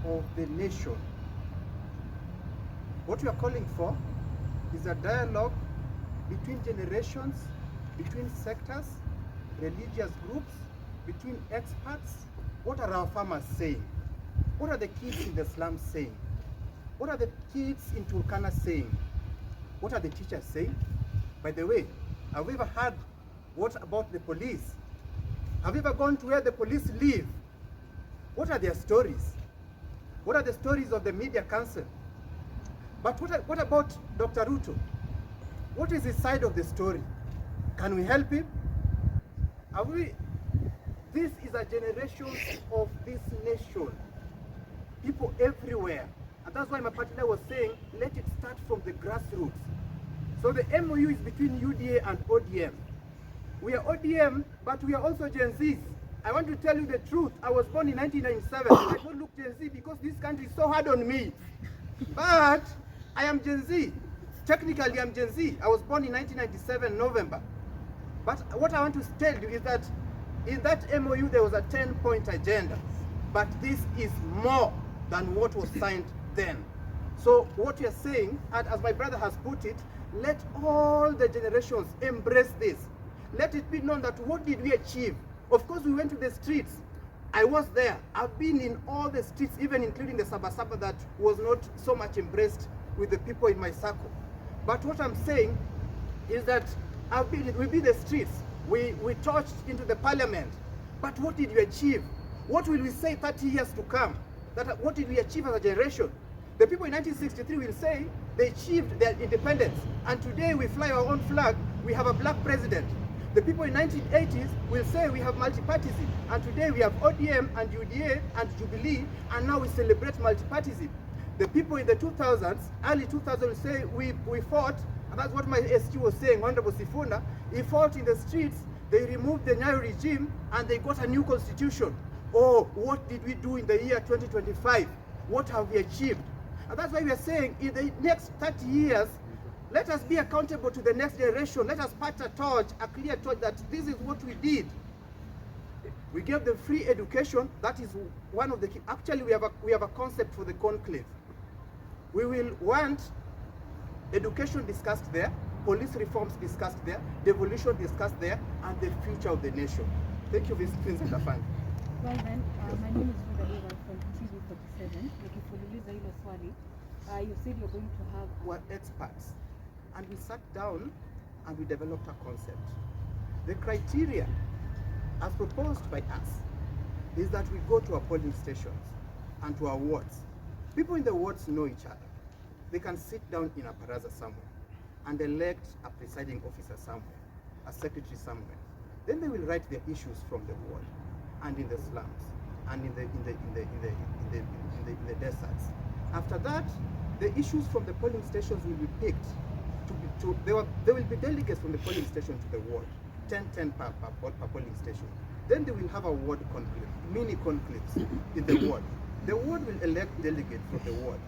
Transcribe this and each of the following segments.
of the nation. What we are calling for is a dialogue between generations, between sectors, religious groups, between experts. What are our farmers saying? What are the kids in the slums saying? What are the kids in Turkana saying? What are the teachers saying? By the way, have we ever heard what about the police? Have you ever gone to where the police live? What are their stories? What are the stories of the media council? But what about Dr. Ruto? What is his side of the story? Can we help him? This is a generation of this nation. People everywhere. And that's why my partner was saying, let it start from the grassroots. So the MOU is between UDA and ODM. We are ODM, but we are also Gen Zs. I want to tell you the truth. I was born in 1997. I don't look Gen Z because this country is so hard on me. But I am Gen Z. Technically, I'm Gen Z. I was born in 1997, November. But what I want to tell you is that in that MOU, there was a 10-point agenda. But this is more than what was signed then. So what we are saying, and as my brother has put it, let all the generations embrace this. Let it be known that what did we achieve? Of course, we went to the streets. I was there. I've been in all the streets, even including the Sabasaba that was not so much embraced with the people in my circle. But what I'm saying is that we've been the streets. We torched into the parliament. But what did we achieve? What will we say 30 years to come? What did we achieve as a generation? The people in 1963 will say they achieved their independence. And today we fly our own flag. We have a black president. The people in 1980s will say we have multipartyism. And today we have ODM and UDA and Jubilee. And now we celebrate multipartyism. The people in the 2000s, early 2000s will say we fought. And that's what my SG was saying, Honorable Sifuna. He fought in the streets. They removed the Nyayo regime and they got a new constitution. Oh, what did we do in the year 2025? What have we achieved? And that's why we are saying in the next 30 years, let us be accountable to the next generation. Let us pass a torch, a clear torch that this is what we did. We gave them free education. That is one of the key. Actually, we have a concept for the conclave. We will want education discussed there, police reforms discussed there, devolution discussed there, and the future of the nation. Thank you, Vincent Afande. Well then, my name is Raila from TV47. Nikikuuliza hilo swali, you said you're going to have... We're experts, and we sat down and we developed a concept. The criteria, as proposed by us, is that we go to our polling stations and to our wards. People in the wards know each other. They can sit down in a baraza somewhere and elect a presiding officer somewhere, a secretary somewhere. Then they will write their issues from the ward and in the slums and in the deserts. After that, the issues from the polling stations will be picked. There will be delegates from the polling station to the ward, 10 per polling station. Then they will have a ward conclave, mini conclaves in the ward. The ward will elect delegates from the ward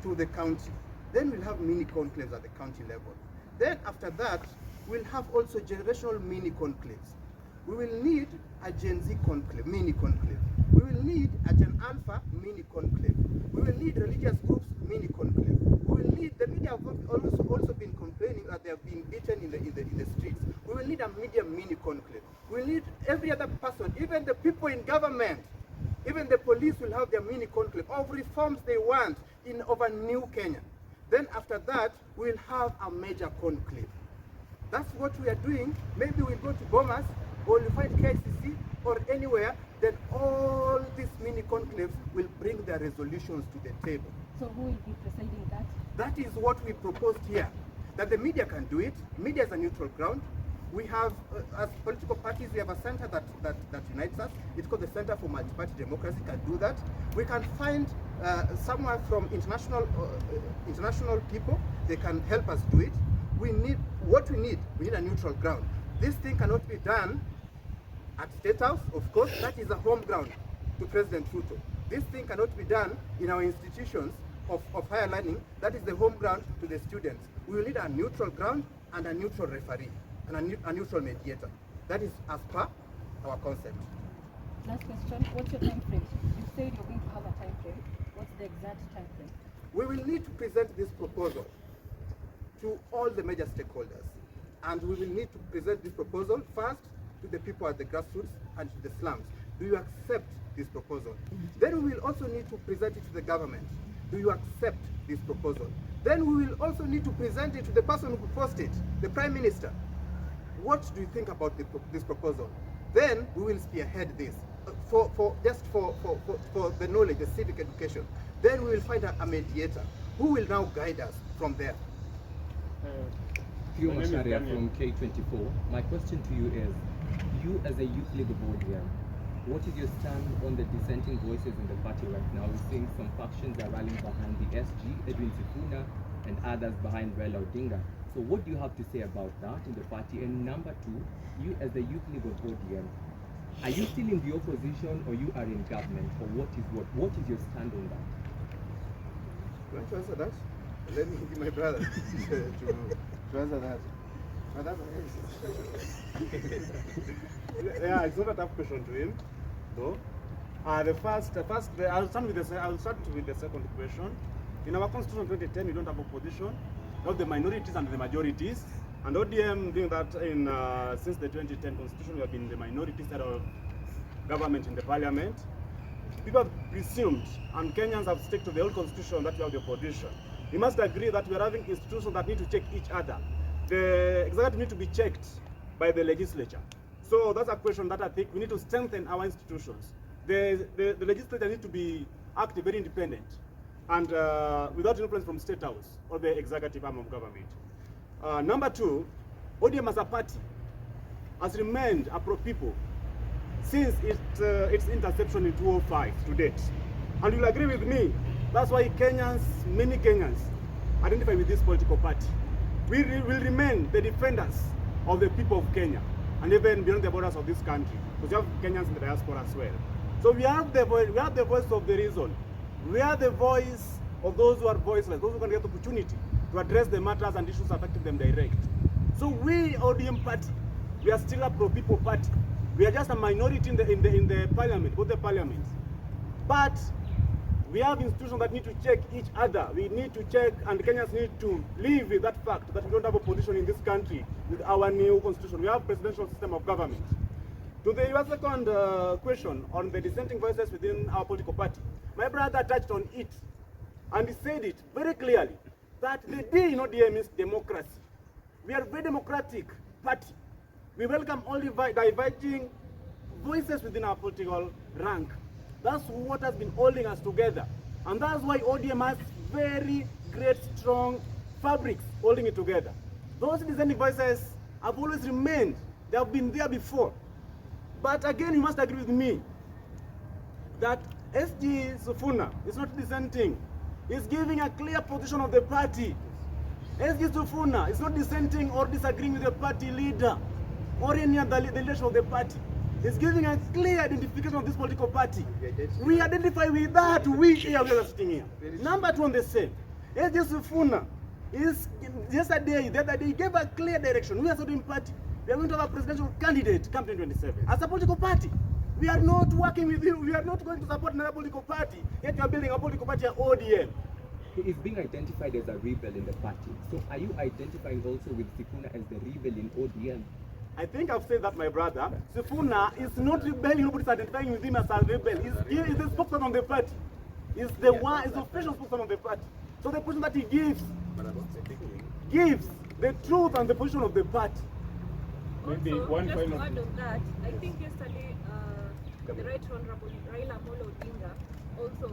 to the county. Then we'll have mini conclaves at the county level. Then after that, we'll have also generational mini conclaves. We will need a Gen Z conclave, mini conclave. We will need a Gen Alpha mini conclave. We will need religious groups mini conclave. We will need, the media have also been complaining that they have been beaten in the streets. We will need a medium mini conclave. We will need every other person, even the people in government, even the police will have their mini conclave of reforms they want in over New Kenya. Then after that, we'll have a major conclave. That's what we are doing. Maybe we'll go to Bomas, or we'll find KCC, or anywhere. Then all these mini conclaves will bring their resolutions to the table. So who will be presiding that? That is what we proposed here. That the media can do it. Media is a neutral ground. We have, as political parties, we have a center that unites us. It's called the Center for Multi-Party Democracy, can do that. We can find someone from international people, they can help us do it. We need a neutral ground. This thing cannot be done at State House, of course, that is a home ground to President Ruto. This thing cannot be done in our institutions of higher learning, that is the home ground to the students. We will need a neutral ground and a neutral referee and a neutral mediator. That is as per our concept. Last question, what's your time frame? You said you're going to have a time frame. What's that time frame? We will need to present this proposal to all the major stakeholders. And we will need to present this proposal first to the people at the grassroots and to the slums. Do you accept this proposal? Then we will also need to present it to the government. Do you accept this proposal? Then we will also need to present it to the person who proposed it, the Prime Minister. What do you think about this proposal? Then we will spearhead this for the knowledge, the civic education. Then we will find a mediator who will now guide us from there. Pio Masharia from K24. My question to you is, you as a youth leader board here, what is your stand on the dissenting voices in the party right now? We're seeing some factions are rallying behind the SG, Edwin Sifuna, and others behind Raila Odinga. So what do you have to say about that in the party? And number two, you as the youth leader board here, are you still in the opposition or you are in government? Or what is your stand on that? You want to answer that? Let me give my brother to answer that. Yeah, it's not a tough question to him, though. I'll start with the second question. In our constitution 2010, we don't have opposition. We have the minorities and the majorities. And ODM doing that since the 2010 constitution, we have been the minority side of government in the parliament. People have presumed, and Kenyans have stuck to the old constitution, that we have the opposition. We must agree that we are having institutions that need to check each other. The executive need to be checked by the legislature. So that's a question that I think we need to strengthen our institutions. The legislature needs to be active, very independent, and without influence from State House or the executive arm of government. Number two, ODM as a party has remained a pro-people since its interception in 2005 to date. And you'll agree with me, that's why many Kenyans identify with this political party. We will remain the defenders of the people of Kenya and even beyond the borders of this country, because you have Kenyans in the diaspora as well. So we have the voice of the reason. We are the voice of those who are voiceless, those who can get the opportunity to address the matters and issues affecting them direct. So we, ODM party, we are still a pro-people party. We are just a minority in the parliament, both the parliaments. But we have institutions that need to check each other. We need to check, and Kenyans need to live with that fact that we don't have opposition in this country with our new constitution. We have presidential system of government. To your second question on the dissenting voices within our political party, my brother touched on it, and he said it very clearly, that the D in ODM is democracy. We are a very democratic party. We welcome all diverging voices within our political rank. That's what has been holding us together. And that's why ODM has very great, strong fabrics holding it together. Those dissenting voices have always remained. They have been there before. But again, you must agree with me that SG Sifuna is not dissenting. He's giving a clear position of the party. SG Sifuna is not dissenting or disagreeing with the party leader or any other leadership of the party. He's giving a clear identification of this political party. We identify with that, we are sitting here. Number two on the same. SG Sifuna is the other day, he gave a clear direction. We are ODM party. We are going to have a presidential candidate come 2027. As a political party, we are not working with you. We are not going to support another political party. Yet you are building a political party at ODM. He is being identified as a rebel in the party. So are you identifying also with Sifuna as the rebel in ODM? I think I've said that, my brother. Sifuna is not rebelling. Nobody's identifying with him as a rebel. He's the spokesman of the party. He's the official spokesman of the party. So the position that he gives the truth and the position of the party. Maybe also, one just final to add on that, I think yesterday the Right Honorable Raila Odinga also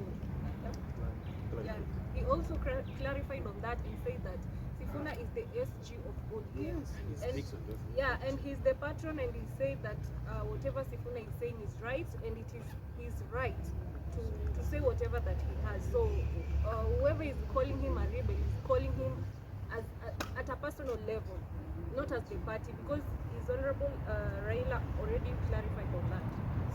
he also clarified on that. He said that Sifuna is the SG of ODM. And he's the patron, and he said that whatever Sifuna is saying is right, and it is his right to say whatever that he has. So whoever is calling him a rebel is calling him as at a personal level, not as the party, because his Honorable Raila already clarified on that.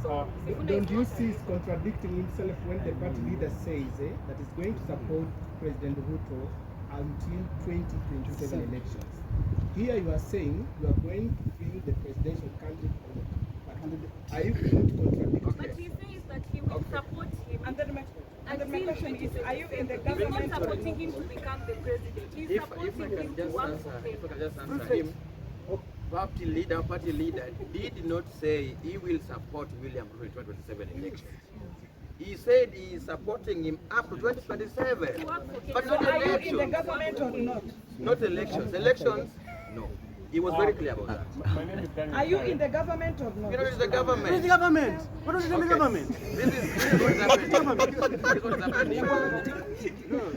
So don't you see he's contradicting himself when the party leader says that he's going to support President Ruto until 2027 elections? Here you are saying you are going to bring the presidential candidate. Are you going to contradict? But he says that he will support him until my question is, are you in the He's not government or supporting not? him to become the president. He's If supporting I him can to just work answer, for him. if I can just answer him, party leader did not say he will support William Ruto in 2027 elections. He said he is supporting him up to 2027, but So not are you in the elections. government or not? Not elections. Elections, no. He was very clear about that. My name is Daniel. Are you in the government or You not? know, it's the government. Who's the government? What is the Okay. government? This is what is happening. This is what is happening.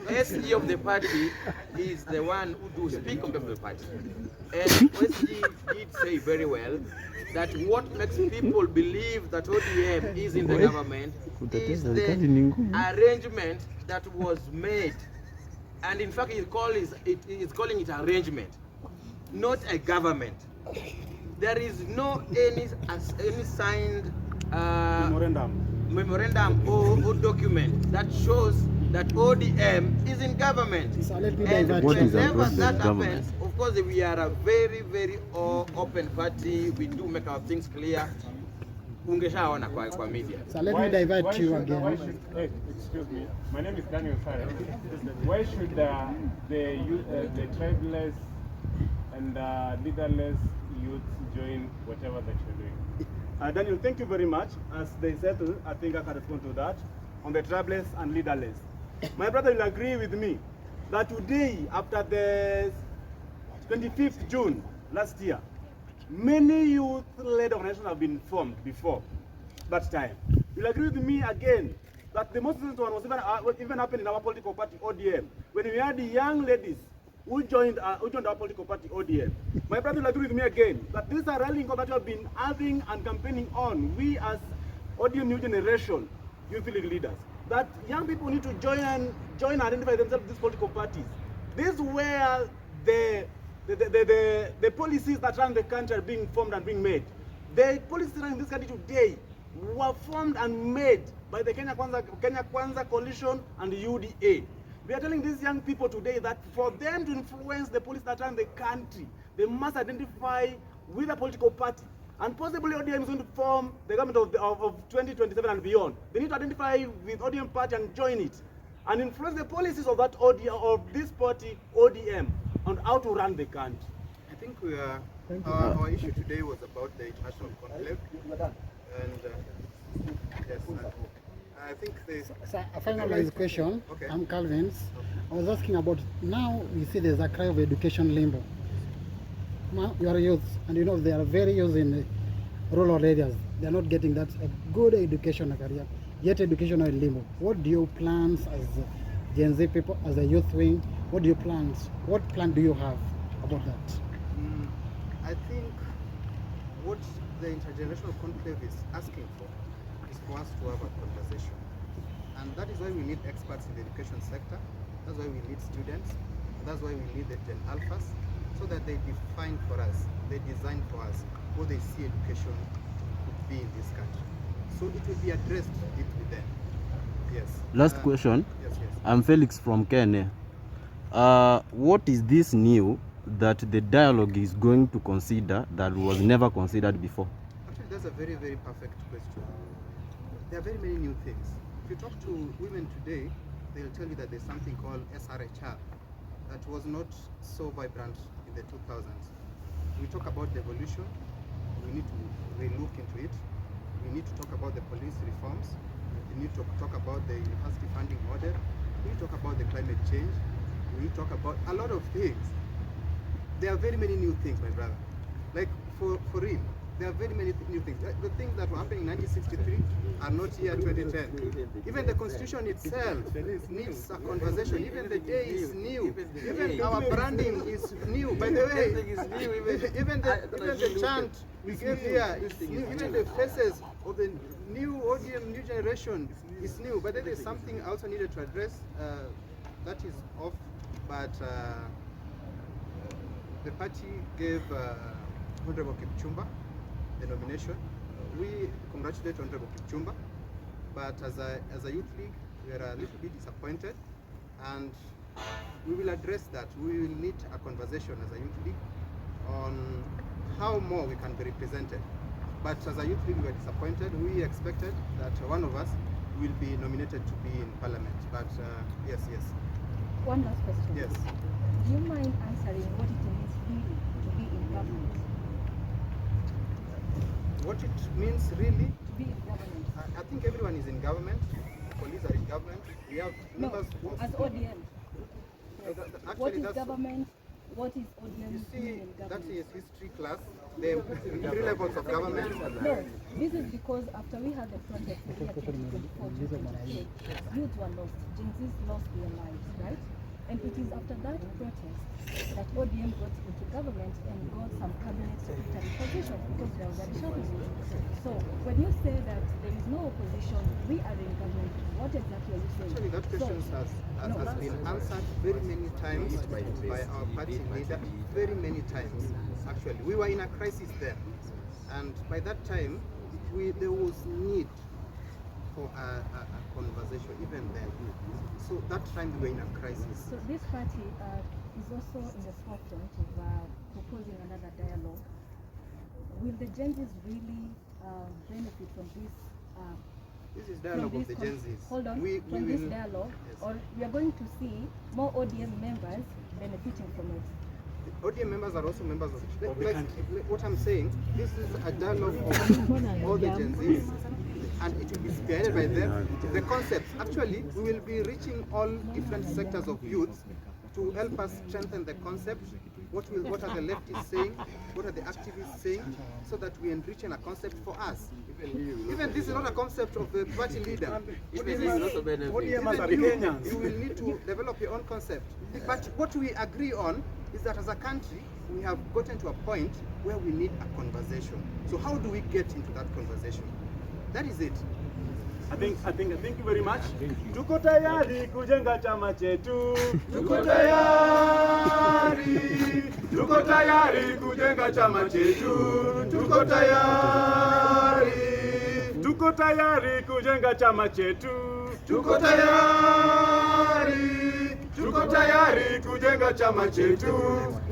SG of the party is the one who do speak on behalf of the party. And SG did say very well that what makes people believe that ODM is in the government is the arrangement that was made. And in fact, he's calling it arrangement, not a government. There is no any signed memorandum or document that shows that ODM is in government. So let me And divert whenever you. that happens, of course, we are a very, very open party. We do make our things clear. Ungeshaona kwa media. So let me divert you again. Hey, excuse me. My name is Daniel Sare. Why should the tribeless and leaderless youth join whatever that you're doing? Daniel, thank you very much. As they settle, I think I can respond to that on the tribeless and leaderless. My brother will agree with me that today, after the 25th June last year, many youth-led organizations have been formed before that time. You'll agree with me again that the most recent one was even happened in our political party, ODM, when we had the young ladies who joined our political party, ODM. My brother will agree with me again that these are rallying that we have been having and campaigning on, we as ODM New Generation youth league leaders, that young people need to join and identify themselves with these political parties. This is where the policies that run the country are being formed and being made. The policies running this country today were formed and made by the Kenya Kwanza Coalition and the UDA. We are telling these young people today that for them to influence the policies that run the country, they must identify with a political party. And possibly ODM is going to form the government of 2027 and beyond. They need to identify with ODM party and join it, and influence the policies of that ODM, of this party, ODM, on how to run the country. I think we are, our issue today was about the international conclave, and yes, I think So a finalized question. Okay. I'm Calvin. I was asking about, now we see there's a cry of education limbo. Now you are youth, and you know they are very youth in rural areas. They are not getting that a good education career, yet educational limbo. What do you plans as Gen Z people, as a youth wing? What do you plans? What plan do you have about that? I think what the intergenerational conclave is asking for is for us to have a conversation. And that is why we need experts in the education sector. That's why we need students. That's why we need the Gen Alphas, so that they define for us, they design for us what they see education could be in this country. So it will be addressed with them. Yes. Last question. Yes, yes. I'm Felix from Kenya. What is this new that the dialogue is going to consider that was never considered before? Actually, that's a very, very perfect question. There are very many new things. If you talk to women today, they'll tell you that there's something called SRHR that was not so vibrant in the 2000s. We talk about devolution, we need to relook into it. We need to talk about the police reforms. We need to talk about the university funding model. We need to talk about the climate change. We need to talk about a lot of things. There are very many new things, my brother. Like for real, there are very many new things. The things that were happening in 1963 are not here 2010. Even the constitution itself needs a conversation. Even the day is new. Even our branding is new. By the way, even the chant we gave here is new. Even the faces of the new ODM, new generation is new. But then there's something I also needed to address that is off. But the party gave Honorable Kipchumba the nomination. We congratulate Honorable Kipchumba, but as a youth league, we are a little bit disappointed, and we will address that. We will need a conversation as a youth league on how more we can be represented. But as a youth league, we are disappointed. We expected that one of us will be nominated to be in parliament. But yes. One last question. Yes. Do you mind answering what it means really to be in government? What it means really? To be in government. I think everyone is in government. Police are in government. We have No, members as ODM. Actually, What is that's government? What is ODM You see, doing in that government? is history class. The 3 levels of government. No, this is because after we had the protest in the year 2024, 2023, youth were lost, Gen Zs lost their lives, right? And it is after that protest that ODM got into government and got some cabinet secretary positions because there was a reshuffling. So when you say that there is no opposition, we are in government, what exactly are you saying? Actually, that question has been answered very many times by our party leader, very many times. Actually, we were in a crisis then, and by that time, there was need for a conversation even then. So that time we were in a crisis. So this party is also in the forefront of proposing another dialogue. Will the Gen Zs really benefit from this? This is dialogue of the Gen Zs. Hold on, from this dialogue, yes. Or we are going to see more ODM members benefiting from it. ODM members are also members of the country. What I'm saying, this is a dialogue of all the Gen Zs, and it will be spearheaded by them. The concepts, actually, we will be reaching all different sectors of youth to help us strengthen the concept. What are the leftists saying? What are the activists saying? So that we enrich in a concept for us. Even this is not a concept of the party leader. You will need to develop your own concept. But what we agree on is that as a country, we have gotten to a point where we need a conversation. So how do we get into that conversation? That is it. Thank you very much. Tuko tayari kujenga chama chetu. Tuko tayari kujenga chama chetu. Tuko tayari kujenga chama chetu. Tuko tayari kujenga chama chetu.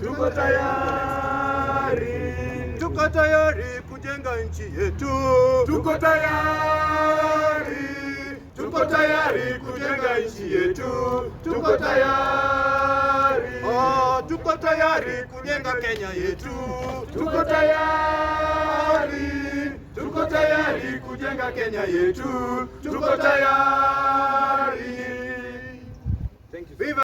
Tuko tayari kujenga nchi yetu. Tuko tayari kujenga nchi yetu. Tuko tayari kujenga Kenya yetu. Tuko tayari kujenga Kenya yetu. Tuko tayari